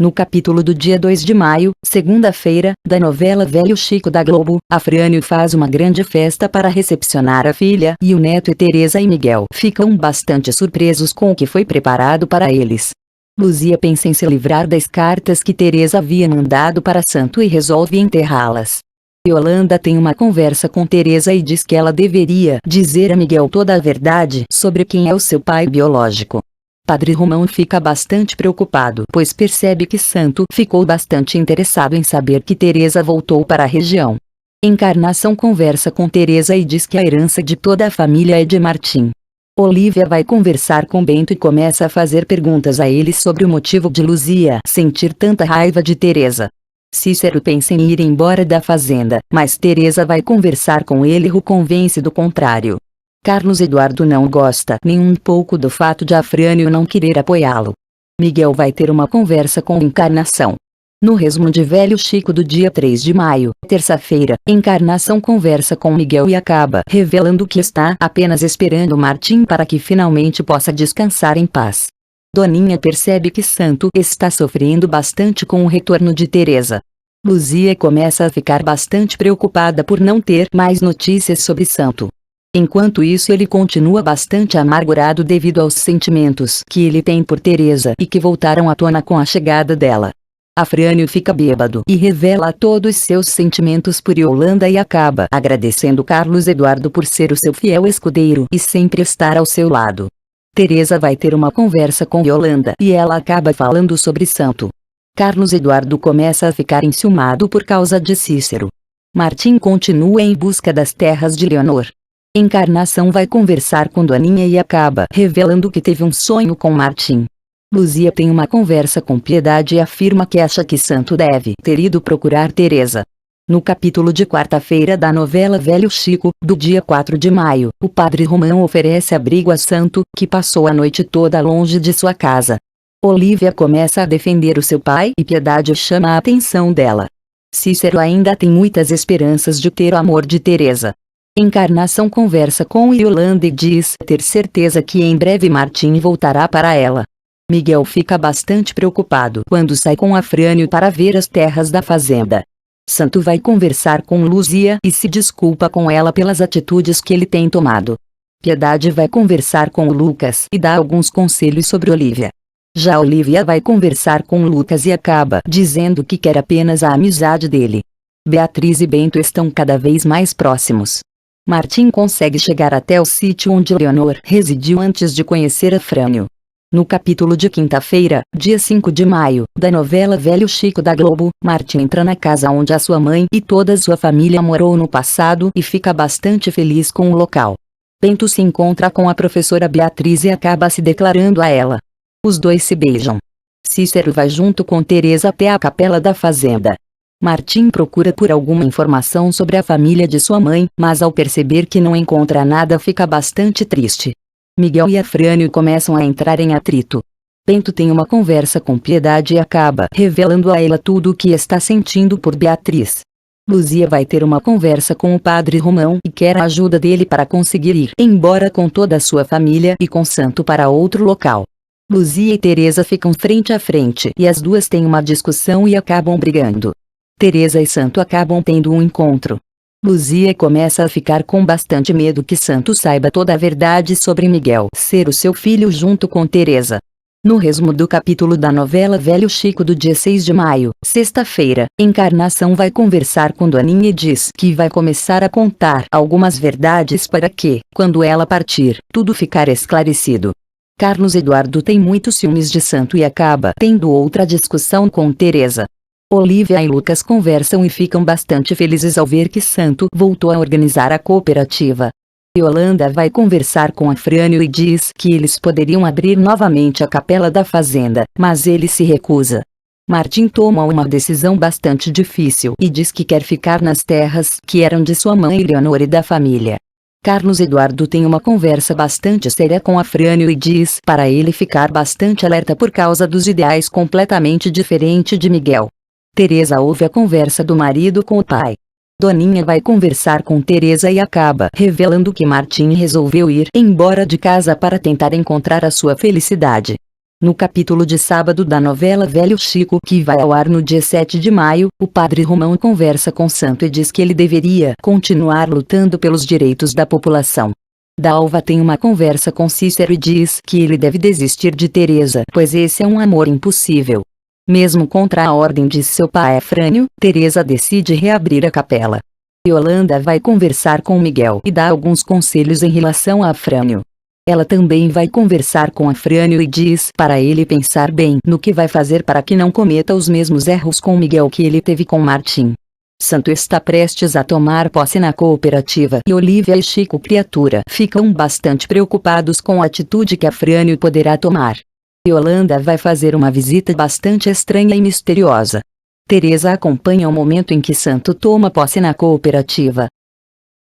No capítulo do dia 2 de maio, segunda-feira, da novela Velho Chico da Globo, Afrânio faz uma grande festa para recepcionar a filha e o neto e Teresa e Miguel ficam bastante surpresos com o que foi preparado para eles. Luzia pensa em se livrar das cartas que Teresa havia mandado para Santo e resolve enterrá-las. Yolanda tem uma conversa com Teresa e diz que ela deveria dizer a Miguel toda a verdade sobre quem é o seu pai biológico. Padre Romão fica bastante preocupado, pois percebe que Santo ficou bastante interessado em saber que Teresa voltou para a região. Encarnação conversa com Teresa e diz que a herança de toda a família é de Martim. Olívia vai conversar com Bento e começa a fazer perguntas a ele sobre o motivo de Luzia sentir tanta raiva de Teresa. Cícero pensa em ir embora da fazenda, mas Teresa vai conversar com ele e o convence do contrário. Carlos Eduardo não gosta nem um pouco do fato de Afrânio não querer apoiá-lo. Miguel vai ter uma conversa com Encarnação. No resumo de Velho Chico do dia 3 de maio, terça-feira, Encarnação conversa com Miguel e acaba revelando que está apenas esperando Martim para que finalmente possa descansar em paz. Doninha percebe que Santo está sofrendo bastante com o retorno de Teresa. Luzia começa a ficar bastante preocupada por não ter mais notícias sobre Santo. Enquanto isso, ele continua bastante amargurado devido aos sentimentos que ele tem por Teresa e que voltaram à tona com a chegada dela. Afrânio fica bêbado e revela todos seus sentimentos por Yolanda e acaba agradecendo Carlos Eduardo por ser o seu fiel escudeiro e sempre estar ao seu lado. Teresa vai ter uma conversa com Yolanda e ela acaba falando sobre Santo. Carlos Eduardo começa a ficar enciumado por causa de Cícero. Martim continua em busca das terras de Leonor. Encarnação vai conversar com Doninha e acaba revelando que teve um sonho com Martim. Luzia tem uma conversa com Piedade e afirma que acha que Santo deve ter ido procurar Teresa. No capítulo de quarta-feira da novela Velho Chico, do dia 4 de maio, o padre Romão oferece abrigo a Santo, que passou a noite toda longe de sua casa. Olívia começa a defender o seu pai e Piedade chama a atenção dela. Cícero ainda tem muitas esperanças de ter o amor de Teresa. Encarnação conversa com Yolanda e diz ter certeza que em breve Martim voltará para ela. Miguel fica bastante preocupado quando sai com Afrânio para ver as terras da fazenda. Santo vai conversar com Luzia e se desculpa com ela pelas atitudes que ele tem tomado. Piedade vai conversar com o Lucas e dá alguns conselhos sobre Olívia. Já Olívia vai conversar com Lucas e acaba dizendo que quer apenas a amizade dele. Beatriz e Bento estão cada vez mais próximos. Martim consegue chegar até o sítio onde Leonor residiu antes de conhecer Afrânio. No capítulo de quinta-feira, dia 5 de maio, da novela Velho Chico da Globo, Martim entra na casa onde a sua mãe e toda sua família morou no passado e fica bastante feliz com o local. Bento se encontra com a professora Beatriz e acaba se declarando a ela. Os dois se beijam. Cícero vai junto com Teresa até a capela da fazenda. Martim procura por alguma informação sobre a família de sua mãe, mas ao perceber que não encontra nada fica bastante triste. Miguel e Afrânio começam a entrar em atrito. Bento tem uma conversa com Piedade e acaba revelando a ela tudo o que está sentindo por Beatriz. Luzia vai ter uma conversa com o padre Romão e quer a ajuda dele para conseguir ir embora com toda a sua família e com Santo para outro local. Luzia e Teresa ficam frente a frente e as duas têm uma discussão e acabam brigando. Teresa e Santo acabam tendo um encontro. Luzia começa a ficar com bastante medo que Santo saiba toda a verdade sobre Miguel ser o seu filho junto com Teresa. No resumo do capítulo da novela Velho Chico do dia 6 de maio, sexta-feira, Encarnação vai conversar com Doninha e diz que vai começar a contar algumas verdades para que, quando ela partir, tudo ficar esclarecido. Carlos Eduardo tem muitos ciúmes de Santo e acaba tendo outra discussão com Teresa. Olívia e Lucas conversam e ficam bastante felizes ao ver que Santo voltou a organizar a cooperativa. Yolanda vai conversar com Afrânio e diz que eles poderiam abrir novamente a capela da fazenda, mas ele se recusa. Martim toma uma decisão bastante difícil e diz que quer ficar nas terras que eram de sua mãe Leonor e da família. Carlos Eduardo tem uma conversa bastante séria com Afrânio e diz para ele ficar bastante alerta por causa dos ideais completamente diferentes de Miguel. Teresa ouve a conversa do marido com o pai. Doninha vai conversar com Teresa e acaba revelando que Martim resolveu ir embora de casa para tentar encontrar a sua felicidade. No capítulo de sábado da novela Velho Chico, que vai ao ar no dia 7 de maio, o padre Romão conversa com Santo e diz que ele deveria continuar lutando pelos direitos da população. Dalva tem uma conversa com Cícero e diz que ele deve desistir de Teresa, pois esse é um amor impossível. Mesmo contra a ordem de seu pai Afrânio, Teresa decide reabrir a capela. Yolanda vai conversar com Miguel e dá alguns conselhos em relação a Afrânio. Ela também vai conversar com Afrânio e diz para ele pensar bem no que vai fazer para que não cometa os mesmos erros com Miguel que ele teve com Martim. Santo está prestes a tomar posse na cooperativa e Olívia e Chico Criatura ficam bastante preocupados com a atitude que Afrânio poderá tomar. Yolanda vai fazer uma visita bastante estranha e misteriosa. Teresa acompanha o momento em que Santo toma posse na cooperativa.